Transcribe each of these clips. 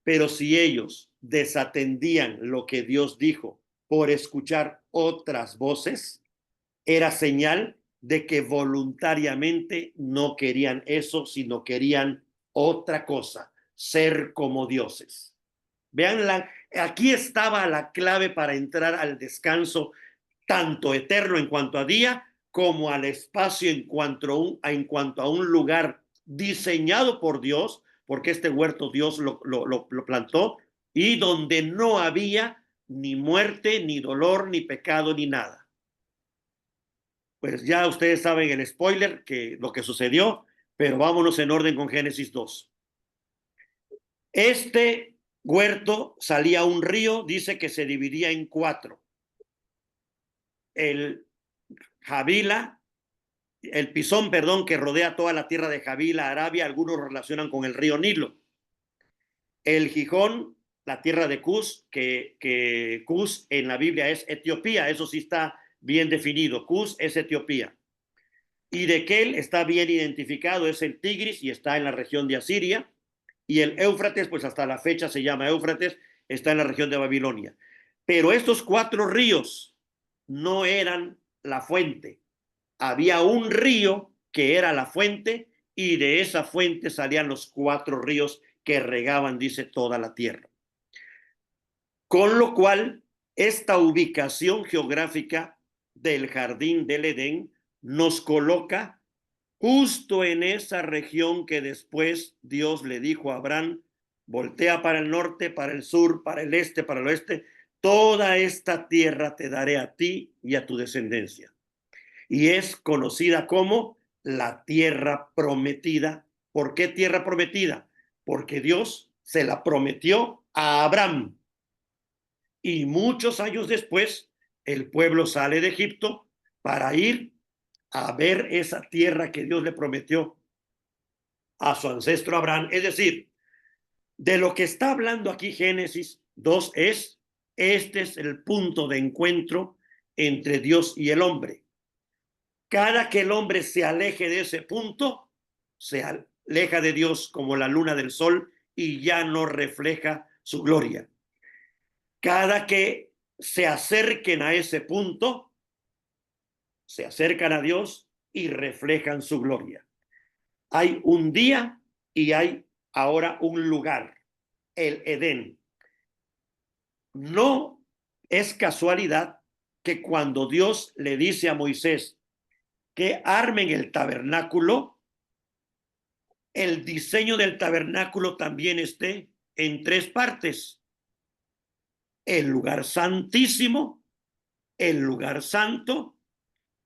Pero si ellos desatendían lo que Dios dijo por escuchar otras voces, era señal de que voluntariamente no querían eso, sino querían otra cosa, ser como dioses. Vean, aquí estaba la clave para entrar al descanso, tanto eterno en cuanto a día, como al espacio en cuanto a un lugar diseñado por Dios, porque este huerto Dios lo plantó, y donde no había ni muerte, ni dolor, ni pecado, ni nada. Pues ya ustedes saben el spoiler, que lo que sucedió, pero vámonos en orden con Génesis 2. Este huerto salía un río, dice que se dividía en 4. El Javila, el Pisón, perdón, que rodea toda la tierra de Javila, Arabia, algunos lo relacionan con el río Nilo. El Gijón, la tierra de Cus, que Cus en la Biblia es Etiopía, eso sí está bien definido, Cus es Etiopía. Y Dekel está bien identificado, es el Tigris y está en la región de Asiria. Y el Éufrates, pues hasta la fecha se llama Éufrates, está en la región de Babilonia. Pero estos 4 ríos no eran la fuente. Había un río que era la fuente y de esa fuente salían los 4 ríos que regaban, dice, toda la tierra. Con lo cual, esta ubicación geográfica del jardín del Edén nos coloca justo en esa región que después Dios le dijo a Abraham: voltea para el norte, para el sur, para el este, para el oeste, toda esta tierra te daré a ti y a tu descendencia. Y es conocida como la tierra prometida. ¿Por qué tierra prometida? Porque Dios se la prometió a Abraham. Y muchos años después, el pueblo sale de Egipto para ir a ver esa tierra que Dios le prometió a su ancestro Abraham. Es decir, de lo que está hablando aquí Génesis 2 este es el punto de encuentro entre Dios y el hombre. Cada que el hombre se aleje de ese punto, se aleja de Dios como la luna del sol y ya no refleja su gloria. Cada que se acerquen a ese punto, se acercan a Dios y reflejan su gloria. Hay un día y hay ahora un lugar, el Edén. No es casualidad que cuando Dios le dice a Moisés que armen el tabernáculo, el diseño del tabernáculo también esté en 3 partes: el lugar santísimo, el lugar santo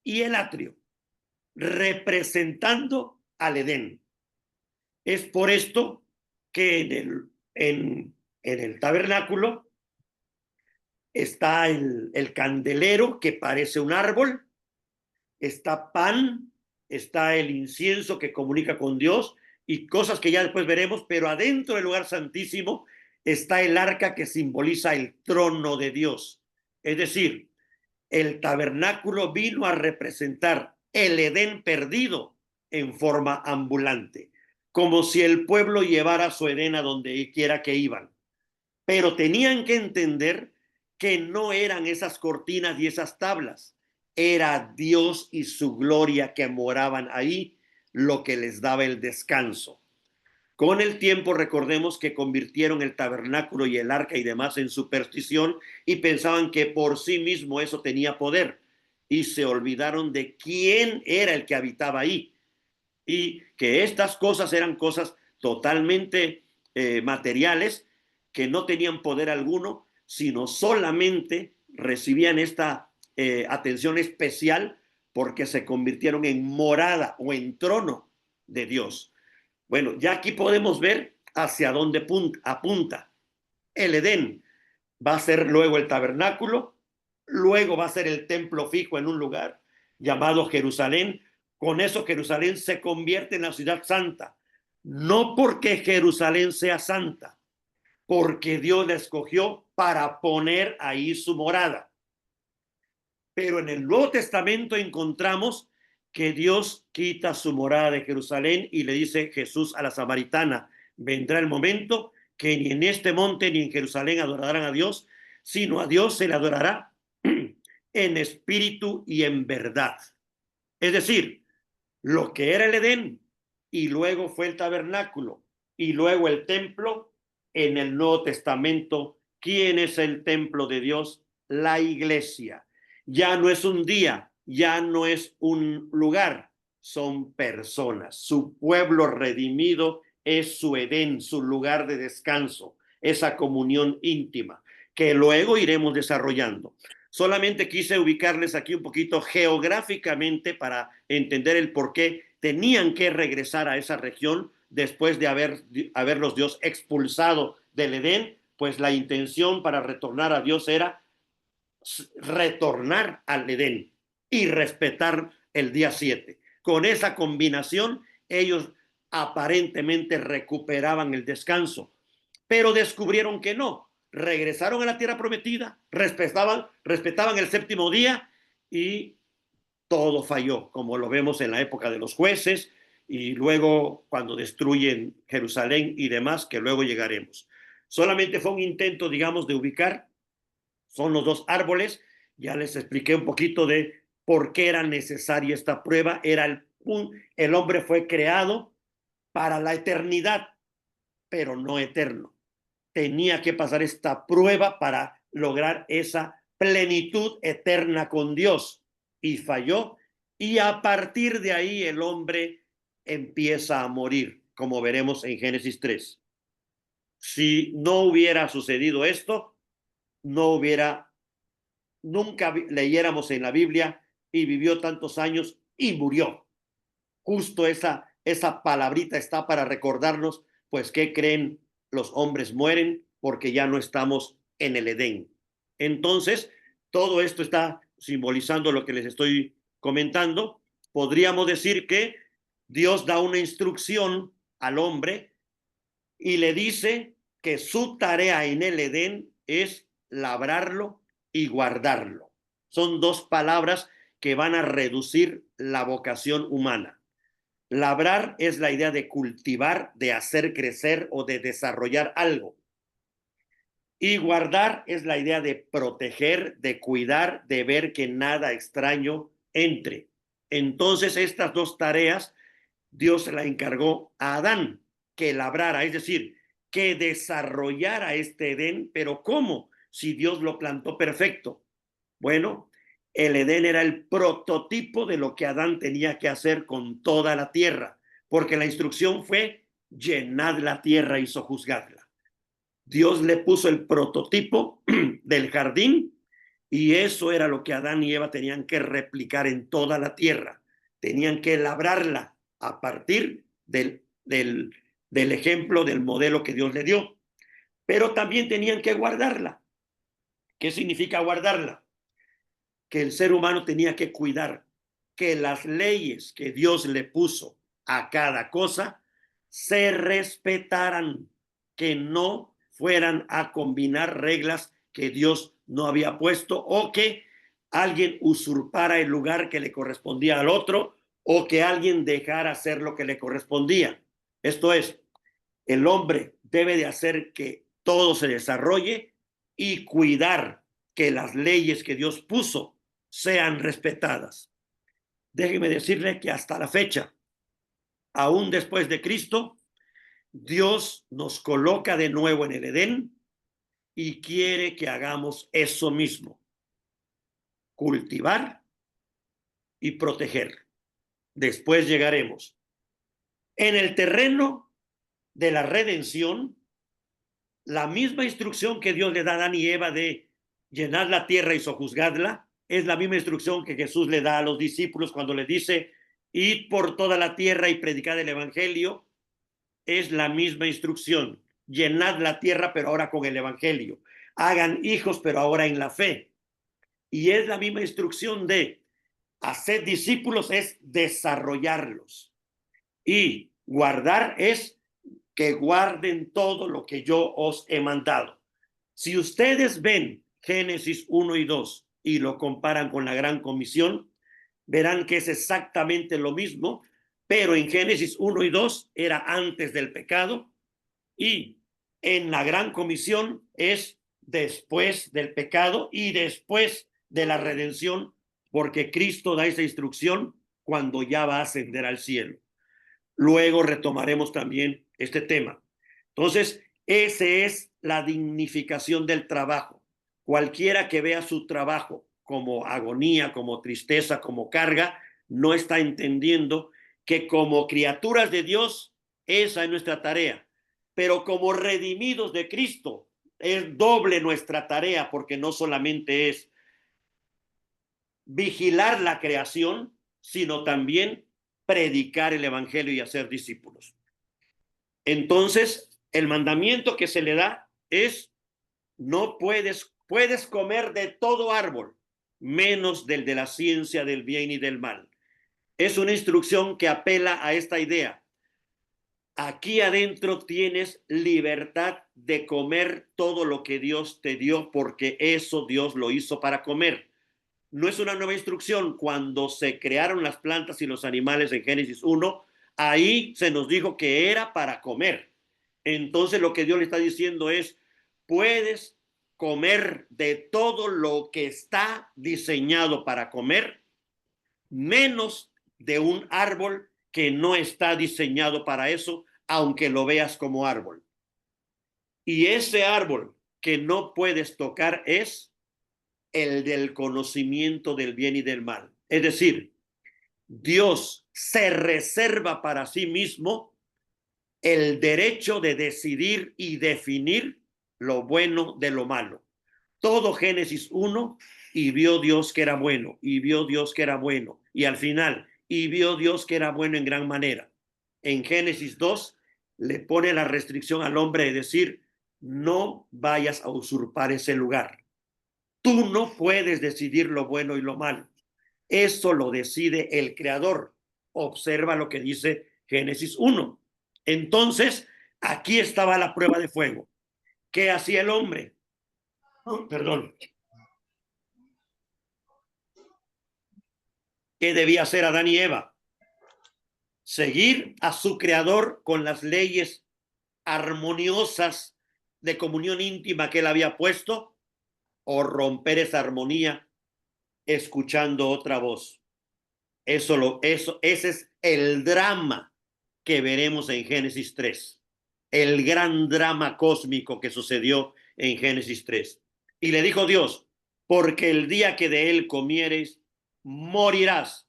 y el atrio, representando al Edén. Es por esto que en el tabernáculo está el candelero que parece un árbol, está pan, está el incienso que comunica con Dios y cosas que ya después veremos, pero adentro del lugar santísimo está el arca que simboliza el trono de Dios. Es decir, el tabernáculo vino a representar el Edén perdido en forma ambulante, como si el pueblo llevara su Edén a donde quiera que iban. Pero tenían que entender que no eran esas cortinas y esas tablas, era Dios y su gloria que moraban ahí lo que les daba el descanso. Con el tiempo, recordemos que convirtieron el tabernáculo y el arca y demás en superstición y pensaban que por sí mismo eso tenía poder y se olvidaron de quién era el que habitaba ahí y que estas cosas eran cosas totalmente materiales que no tenían poder alguno, sino solamente recibían esta atención especial porque se convirtieron en morada o en trono de Dios. Bueno, ya aquí podemos ver hacia dónde apunta. El Edén va a ser luego el tabernáculo, luego va a ser el templo fijo en un lugar llamado Jerusalén. Con eso Jerusalén se convierte en la ciudad santa. No porque Jerusalén sea santa, porque Dios la escogió para poner ahí su morada. Pero en el Nuevo Testamento encontramos que Dios quita su morada de Jerusalén y le dice Jesús a la samaritana: vendrá el momento que ni en este monte ni en Jerusalén adorarán a Dios, sino a Dios se le adorará en espíritu y en verdad. Es decir, lo que era el Edén y luego fue el tabernáculo y luego el templo en el Nuevo Testamento. ¿Quién es el templo de Dios? La iglesia. Ya no es un día, ya no es un lugar, son personas. Su pueblo redimido es su Edén, su lugar de descanso, esa comunión íntima que luego iremos desarrollando. Solamente quise ubicarles aquí un poquito geográficamente para entender el por qué tenían que regresar a esa región después de haberlos Dios expulsado del Edén, pues la intención para retornar a Dios era retornar al Edén y respetar el día 7. Con esa combinación, ellos aparentemente recuperaban el descanso, pero descubrieron que no. Regresaron a la tierra prometida, respetaban el séptimo día y todo falló, como lo vemos en la época de los jueces y luego cuando destruyen Jerusalén y demás, que luego llegaremos. Solamente fue un intento, digamos, de ubicar, son los dos árboles, ya les expliqué un poquito de por qué era necesaria esta prueba, el hombre fue creado para la eternidad, pero no eterno. Tenía que pasar esta prueba para lograr esa plenitud eterna con Dios y falló, y a partir de ahí el hombre empieza a morir, como veremos en Génesis 3. Si no hubiera sucedido esto, no hubiera, nunca leyéramos en la Biblia y vivió tantos años y murió. Justo esa palabrita está para recordarnos, pues, ¿qué creen? Los hombres mueren porque ya no estamos en el Edén. Entonces, todo esto está simbolizando lo que les estoy comentando. Podríamos decir que Dios da una instrucción al hombre y le dice que su tarea en el Edén es labrarlo y guardarlo. Son dos palabras que van a reducir la vocación humana. Labrar es la idea de cultivar, de hacer crecer o de desarrollar algo. Y guardar es la idea de proteger, de cuidar, de ver que nada extraño entre. Entonces, estas dos tareas Dios se la encargó a Adán, que labrara, es decir, que desarrollara este Edén, pero ¿cómo? Si Dios lo plantó perfecto. Bueno, el Edén era el prototipo de lo que Adán tenía que hacer con toda la tierra, porque la instrucción fue: llenad la tierra y sojuzgadla. Dios le puso el prototipo del jardín y eso era lo que Adán y Eva tenían que replicar en toda la tierra. Tenían que labrarla a partir del ejemplo, del modelo que Dios le dio. Pero también tenían que guardarla. ¿Qué significa guardarla? Que el ser humano tenía que cuidar que las leyes que Dios le puso a cada cosa se respetaran, que no fueran a combinar reglas que Dios no había puesto o que alguien usurpara el lugar que le correspondía al otro o que alguien dejara hacer lo que le correspondía. Esto es, el hombre debe de hacer que todo se desarrolle y cuidar que las leyes que Dios puso sean respetadas. Déjeme decirle que hasta la fecha, aún después de Cristo, Dios nos coloca de nuevo en el Edén y quiere que hagamos eso mismo: cultivar y proteger. Después llegaremos. En el terreno de la redención, la misma instrucción que Dios le da a Adán y Eva de llenar la tierra y sojuzgadla, es la misma instrucción que Jesús le da a los discípulos cuando les dice: id por toda la tierra y predicad el evangelio. Es la misma instrucción: llenad la tierra, pero ahora con el evangelio. Hagan hijos, pero ahora en la fe. Y es la misma instrucción de hacer discípulos, es desarrollarlos. Y guardar es que guarden todo lo que yo os he mandado. Si ustedes ven Génesis 1 y 2 y lo comparan con la Gran Comisión, verán que es exactamente lo mismo, pero en Génesis 1 y 2 era antes del pecado y en la gran comisión es después del pecado y después de la redención, porque Cristo da esa instrucción cuando ya va a ascender al cielo. Luego retomaremos también este tema. Entonces, esa es la dignificación del trabajo. Cualquiera que vea su trabajo como agonía, como tristeza, como carga, no está entendiendo que como criaturas de Dios, esa es nuestra tarea. Pero como redimidos de Cristo, es doble nuestra tarea, porque no solamente es vigilar la creación, sino también predicar el evangelio y hacer discípulos. Entonces, el mandamiento que se le da es: no puedes comer de todo árbol, menos del de la ciencia del bien y del mal. Es una instrucción que apela a esta idea. Aquí adentro tienes libertad de comer todo lo que Dios te dio, porque eso Dios lo hizo para comer. No es una nueva instrucción. Cuando se crearon las plantas y los animales en Génesis 1, ahí se nos dijo que era para comer. Entonces lo que Dios le está diciendo es: puedes comer de todo lo que está diseñado para comer, menos de un árbol que no está diseñado para eso, aunque lo veas como árbol. Y ese árbol que no puedes tocar es el del conocimiento del bien y del mal. Es decir, Dios se reserva para sí mismo el derecho de decidir y definir lo bueno de lo malo. Todo Génesis 1, y vio Dios que era bueno, y vio Dios que era bueno, y al final, y vio Dios que era bueno en gran manera. En Génesis 2 le pone la restricción al hombre de decir: no vayas a usurpar ese lugar. Tú no puedes decidir lo bueno y lo malo. Eso lo decide el creador. Observa lo que dice Génesis 1. Entonces, aquí estaba la prueba de fuego. ¿Qué hacía el hombre? Perdón. ¿Qué debía hacer Adán y Eva? Seguir a su creador con las leyes armoniosas de comunión íntima que él había puesto, o romper esa armonía escuchando otra voz. Ese es el drama que veremos en Génesis 3. El gran drama cósmico que sucedió en Génesis 3. Y le dijo Dios: porque el día que de él comieres, morirás.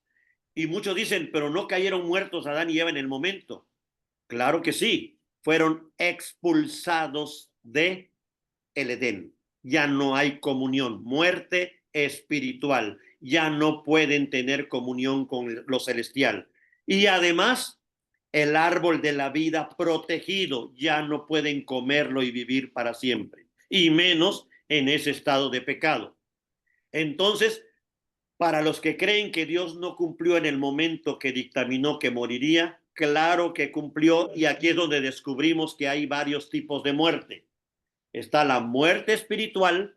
Y muchos dicen: pero no cayeron muertos Adán y Eva en el momento. Claro que sí, fueron expulsados de el Edén. Ya no hay comunión, muerte espiritual. Ya no pueden tener comunión con lo celestial. Y además, el árbol de la vida protegido, ya no pueden comerlo y vivir para siempre, y menos en ese estado de pecado. Entonces, para los que creen que Dios no cumplió en el momento que dictaminó que moriría, claro que cumplió, y aquí es donde descubrimos que hay varios tipos de muerte. Está la muerte espiritual,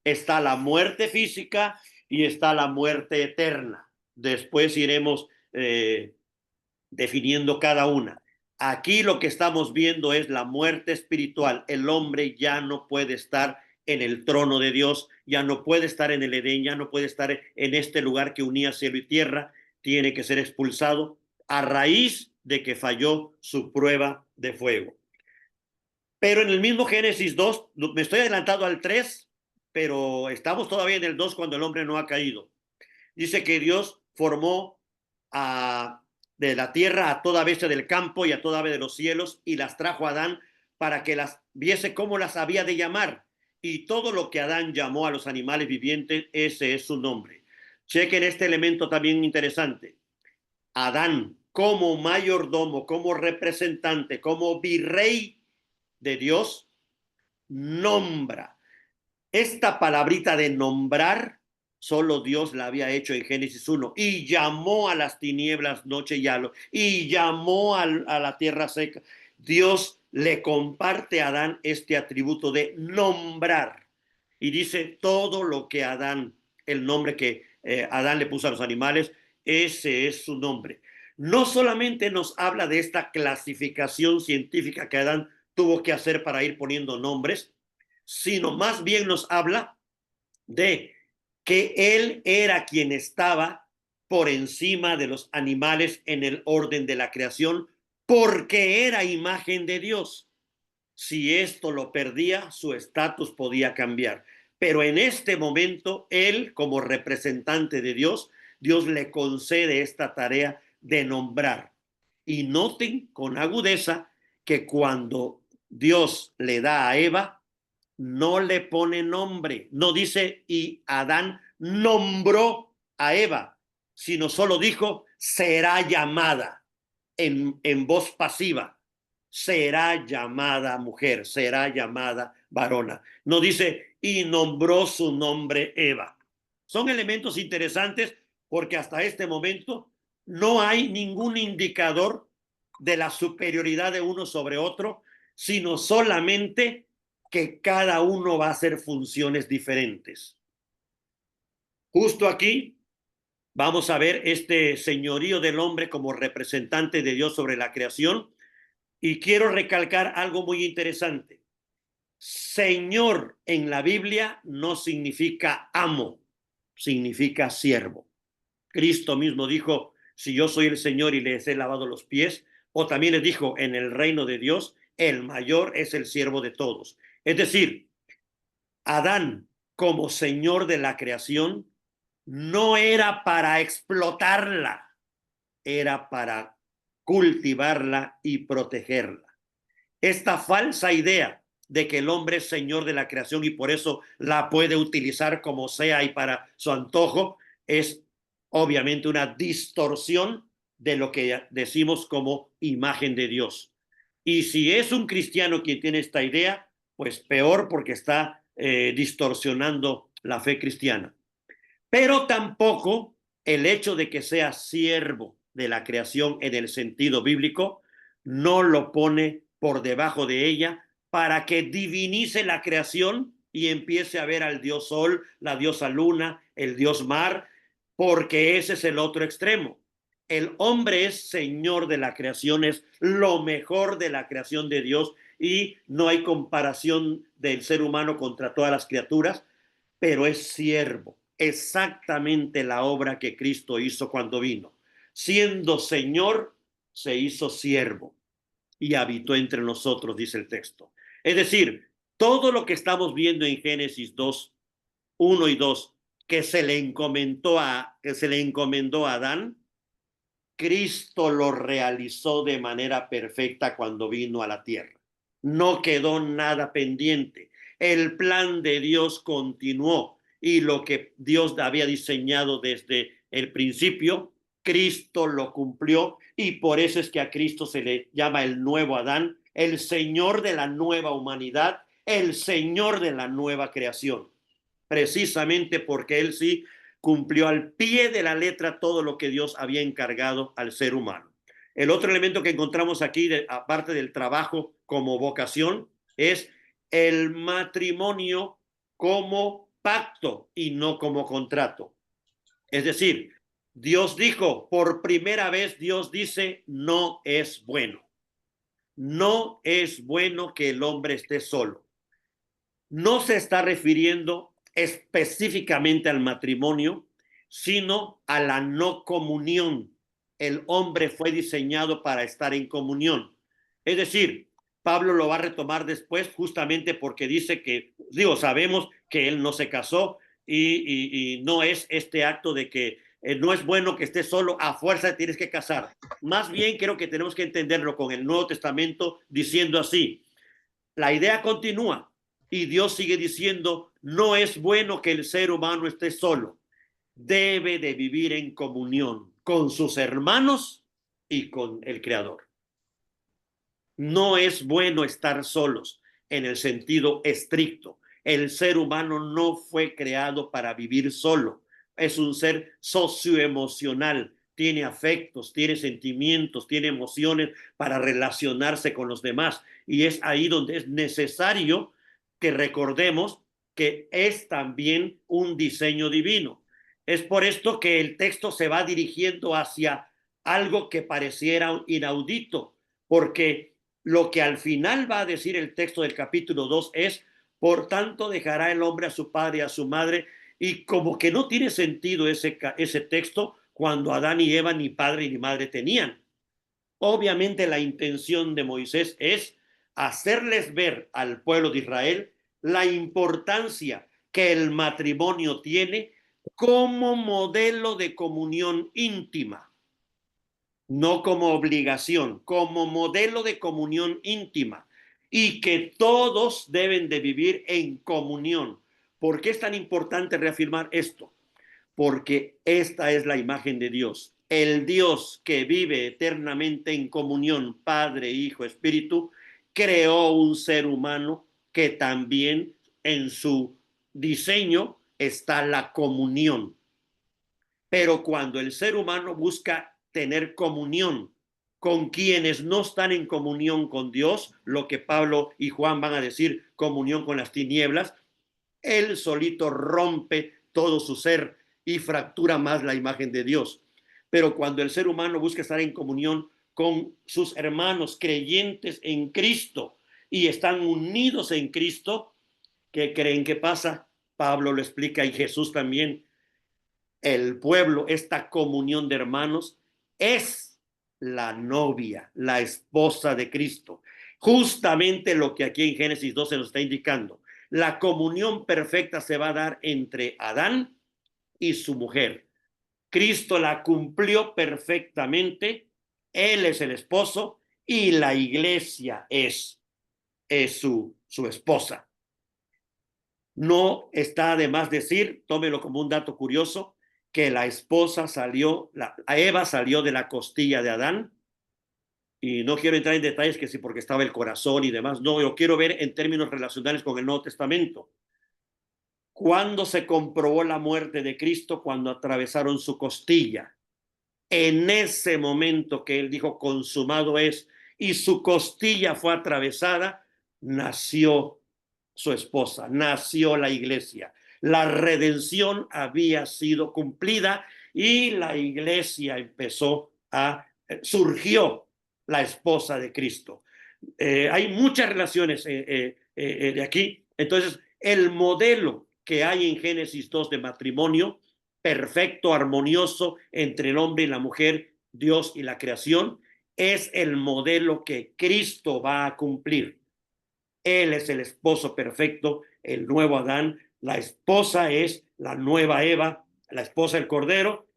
está la muerte física y está la muerte eterna. Después iremos definiendo cada una. Aquí lo que estamos viendo es la muerte espiritual. El hombre ya no puede estar en el trono de Dios, ya no puede estar en el Edén, ya no puede estar en este lugar que unía cielo y tierra. Tiene que ser expulsado a raíz de que falló su prueba de fuego. Pero en el mismo Génesis 2, me estoy adelantando al 3, pero estamos todavía en el 2 cuando el hombre no ha caído. Dice que Dios formó de la tierra a toda bestia del campo y a toda ave de los cielos, y las trajo a Adán para que las viese cómo las había de llamar. Y todo lo que Adán llamó a los animales vivientes, ese es su nombre. Chequen este elemento también interesante. Adán, como mayordomo, como representante, como virrey de Dios, nombra. Esta palabrita de nombrar, solo Dios la había hecho en Génesis 1. Y llamó a las tinieblas noche y llamó a la tierra seca. Dios le comparte a Adán este atributo de nombrar. Y dice: todo lo que Adán, el nombre que Adán le puso a los animales, ese es su nombre. No solamente nos habla de esta clasificación científica que Adán tuvo que hacer para ir poniendo nombres, sino más bien nos habla de que él era quien estaba por encima de los animales en el orden de la creación, porque era imagen de Dios. Si esto lo perdía, su estatus podía cambiar. Pero en este momento, él, como representante de Dios, Dios le concede esta tarea de nombrar. Y noten con agudeza que cuando Dios le da a Eva, no le pone nombre, no dice y Adán nombró a Eva, sino solo dijo será llamada en voz pasiva, será llamada mujer, será llamada varona. No dice y nombró su nombre Eva. Son elementos interesantes porque hasta este momento no hay ningún indicador de la superioridad de uno sobre otro, sino solamente que cada uno va a hacer funciones diferentes. Justo aquí vamos a ver este señorío del hombre como representante de Dios sobre la creación, y quiero recalcar algo muy interesante. Señor en la Biblia no significa amo, significa siervo. Cristo mismo dijo, si yo soy el Señor y les he lavado los pies, o también les dijo, en el reino de Dios, el mayor es el siervo de todos. Es decir, Adán como señor de la creación no era para explotarla, era para cultivarla y protegerla. Esta falsa idea de que el hombre es señor de la creación y por eso la puede utilizar como sea y para su antojo es obviamente una distorsión de lo que decimos como imagen de Dios. Y si es un cristiano quien tiene esta idea, pues peor porque está distorsionando la fe cristiana. Pero tampoco el hecho de que sea siervo de la creación en el sentido bíblico no lo pone por debajo de ella para que divinice la creación y empiece a ver al dios sol, la diosa luna, el dios mar, porque ese es el otro extremo. El hombre es señor de la creación, es lo mejor de la creación de Dios y no hay comparación del ser humano contra todas las criaturas, pero es siervo, exactamente la obra que Cristo hizo cuando vino. Siendo Señor, se hizo siervo y habitó entre nosotros, dice el texto. Es decir, todo lo que estamos viendo en Génesis 2, 1 y 2, que se le encomendó a Adán, Cristo lo realizó de manera perfecta cuando vino a la tierra. No quedó nada pendiente. El plan de Dios continuó y lo que Dios había diseñado desde el principio, Cristo lo cumplió y por eso es que a Cristo se le llama el nuevo Adán, el Señor de la nueva humanidad, el Señor de la nueva creación. Precisamente porque Él sí cumplió al pie de la letra todo lo que Dios había encargado al ser humano. El otro elemento que encontramos aquí, aparte del trabajo como vocación, es el matrimonio como pacto y no como contrato. Es decir, Dios dijo, por primera vez Dios dice, no es bueno. No es bueno que el hombre esté solo. No se está refiriendo específicamente al matrimonio, sino a la no comunión. El hombre fue diseñado para estar en comunión. Es decir, Pablo lo va a retomar después justamente porque dice que, sabemos que él no se casó y no es este acto de que no es bueno que estés solo, a fuerza tienes que casar. Más bien creo que tenemos que entenderlo con el Nuevo Testamento diciendo así, la idea continúa y Dios sigue diciendo, no es bueno que el ser humano esté solo, debe de vivir en comunión con sus hermanos y con el Creador. No es bueno estar solos en el sentido estricto. El ser humano no fue creado para vivir solo. Es un ser socioemocional, tiene afectos, tiene sentimientos, tiene emociones para relacionarse con los demás. Y es ahí donde es necesario que recordemos que es también un diseño divino. Es por esto que el texto se va dirigiendo hacia algo que pareciera inaudito, porque Lo que al final va a decir el texto del capítulo 2 es, por tanto dejará el hombre a su padre y a su madre, y como que no tiene sentido ese texto cuando Adán y Eva ni padre ni madre tenían. Obviamente la intención de Moisés es hacerles ver al pueblo de Israel la importancia que el matrimonio tiene como modelo de comunión íntima, no como obligación, como modelo de comunión íntima, y que todos deben de vivir en comunión. ¿Por qué es tan importante reafirmar esto? Porque esta es la imagen de Dios. El Dios que vive eternamente en comunión, Padre, Hijo, Espíritu, creó un ser humano que también en su diseño está la comunión. Pero cuando el ser humano busca tener comunión con quienes no están en comunión con Dios, lo que Pablo y Juan van a decir, comunión con las tinieblas, él solito rompe todo su ser y fractura más la imagen de Dios. Pero cuando el ser humano busca estar en comunión con sus hermanos creyentes en Cristo y están unidos en Cristo, ¿qué creen que pasa? Pablo lo explica y Jesús también. El pueblo, esta comunión de hermanos, es la novia, la esposa de Cristo. Justamente lo que aquí en Génesis 12 nos está indicando. La comunión perfecta se va a dar entre Adán y su mujer. Cristo la cumplió perfectamente. Él es el esposo y la iglesia es su esposa. No está de más decir, tómelo como un dato curioso, que la esposa salió, Eva salió de la costilla de Adán, y no quiero entrar en detalles que sí porque estaba el corazón y demás, no, yo quiero ver en términos relacionales con el Nuevo Testamento. ¿Cuándo se comprobó la muerte de Cristo? Cuando atravesaron su costilla. En ese momento que él dijo consumado es y su costilla fue atravesada, nació su esposa, nació la iglesia. La redención había sido cumplida y la iglesia surgió la esposa de Cristo. Hay muchas relaciones de aquí. Entonces, el modelo que hay en Génesis 2 de matrimonio perfecto, armonioso entre el hombre y la mujer, Dios y la creación, es el modelo que Cristo va a cumplir. Él es el esposo perfecto, el nuevo Adán, la esposa es la nueva Eva, la esposa del Cordero,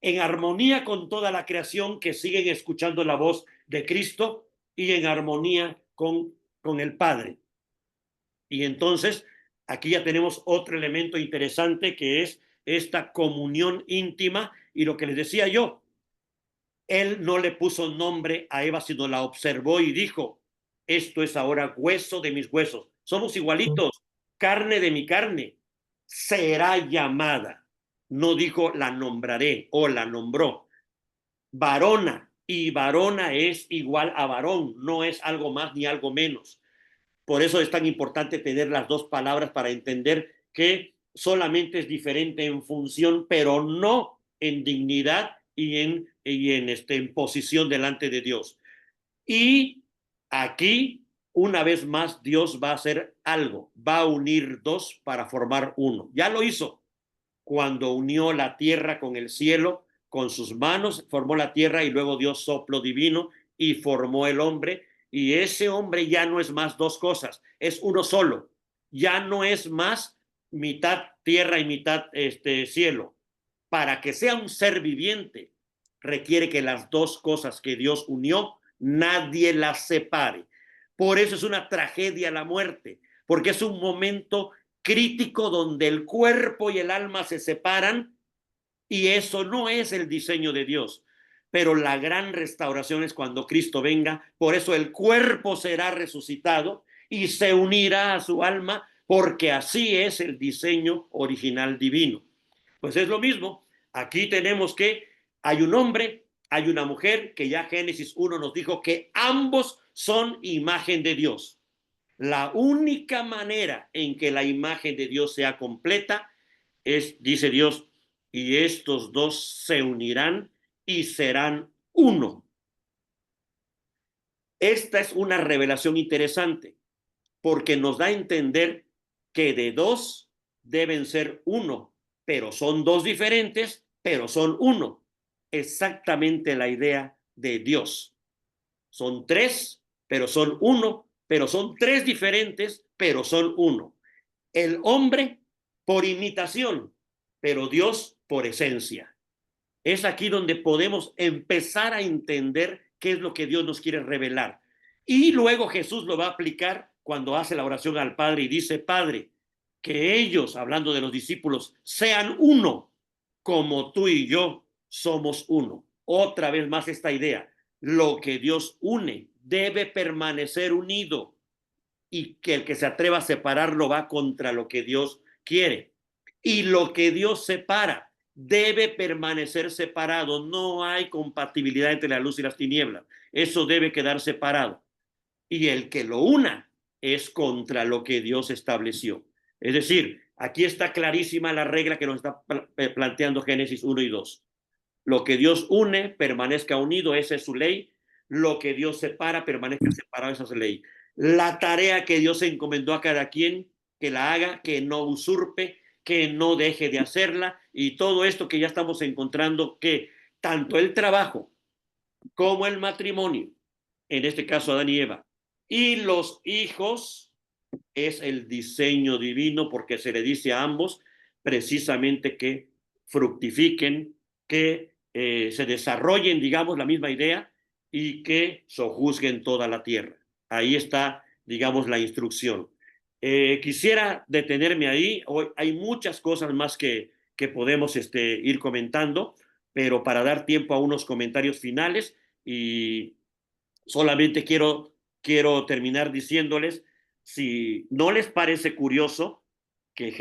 en armonía con toda la creación que siguen escuchando la voz de Cristo y en armonía con el Padre. Y entonces, aquí ya tenemos otro elemento interesante que es esta comunión íntima y lo que les decía yo, él no le puso nombre a Eva, sino la observó y dijo, esto es ahora hueso de mis huesos, somos igualitos, carne de mi carne, será llamada. No dijo la nombraré o la nombró, varona, y varona es igual a varón, no es algo más ni algo menos. Por eso es tan importante tener las dos palabras para entender que solamente es diferente en función, pero no en dignidad en posición delante de Dios. Y aquí, una vez más, Dios va a hacer algo, va a unir dos para formar uno. Ya lo hizo cuando unió la tierra con el cielo, con sus manos formó la tierra y luego dio soplo divino y formó el hombre. Y ese hombre ya no es más dos cosas, es uno solo. Ya no es más mitad tierra y mitad cielo. Para que sea un ser viviente, requiere que las dos cosas que Dios unió, nadie las separe. Por eso es una tragedia la muerte, porque es un momento crítico donde el cuerpo y el alma se separan y eso no es el diseño de Dios. Pero la gran restauración es cuando Cristo venga, por eso el cuerpo será resucitado y se unirá a su alma, porque así es el diseño original divino. Pues es lo mismo, aquí tenemos que hay un hombre, hay una mujer, que ya Génesis 1 nos dijo que ambos son imagen de Dios. La única manera en que la imagen de Dios sea completa es, dice Dios, y estos dos se unirán y serán uno. Esta es una revelación interesante porque nos da a entender que de dos deben ser uno, pero son dos diferentes, pero son uno. Exactamente la idea de Dios. Son tres, pero son uno, pero son tres diferentes, pero son uno. El hombre por imitación, pero Dios por esencia. Es aquí donde podemos empezar a entender qué es lo que Dios nos quiere revelar. Y luego Jesús lo va a aplicar cuando hace la oración al Padre y dice, Padre, que ellos, hablando de los discípulos, sean uno, como tú y yo somos uno. Otra vez más esta idea, lo que Dios une debe permanecer unido y que el que se atreva a separarlo va contra lo que Dios quiere. Y lo que Dios separa debe permanecer separado. No hay compatibilidad entre la luz y las tinieblas. Eso debe quedar separado. Y el que lo una es contra lo que Dios estableció. Es decir, aquí está clarísima la regla que nos está planteando Génesis 1 y 2. Lo que Dios une, permanezca unido, esa es su ley. Lo que Dios separa, permanezca separado, esa es su ley. La tarea que Dios encomendó a cada quien, que la haga, que no usurpe, que no deje de hacerla. Y todo esto que ya estamos encontrando, que tanto el trabajo como el matrimonio, en este caso Adán y Eva, y los hijos, es el diseño divino, porque se le dice a ambos precisamente que fructifiquen, que se desarrollen, digamos, la misma idea y que sojuzguen toda la tierra. Ahí está, digamos, la instrucción. Quisiera detenerme ahí. Hoy hay muchas cosas más que podemos ir comentando, pero para dar tiempo a unos comentarios finales y solamente quiero terminar diciéndoles, si no les parece curioso que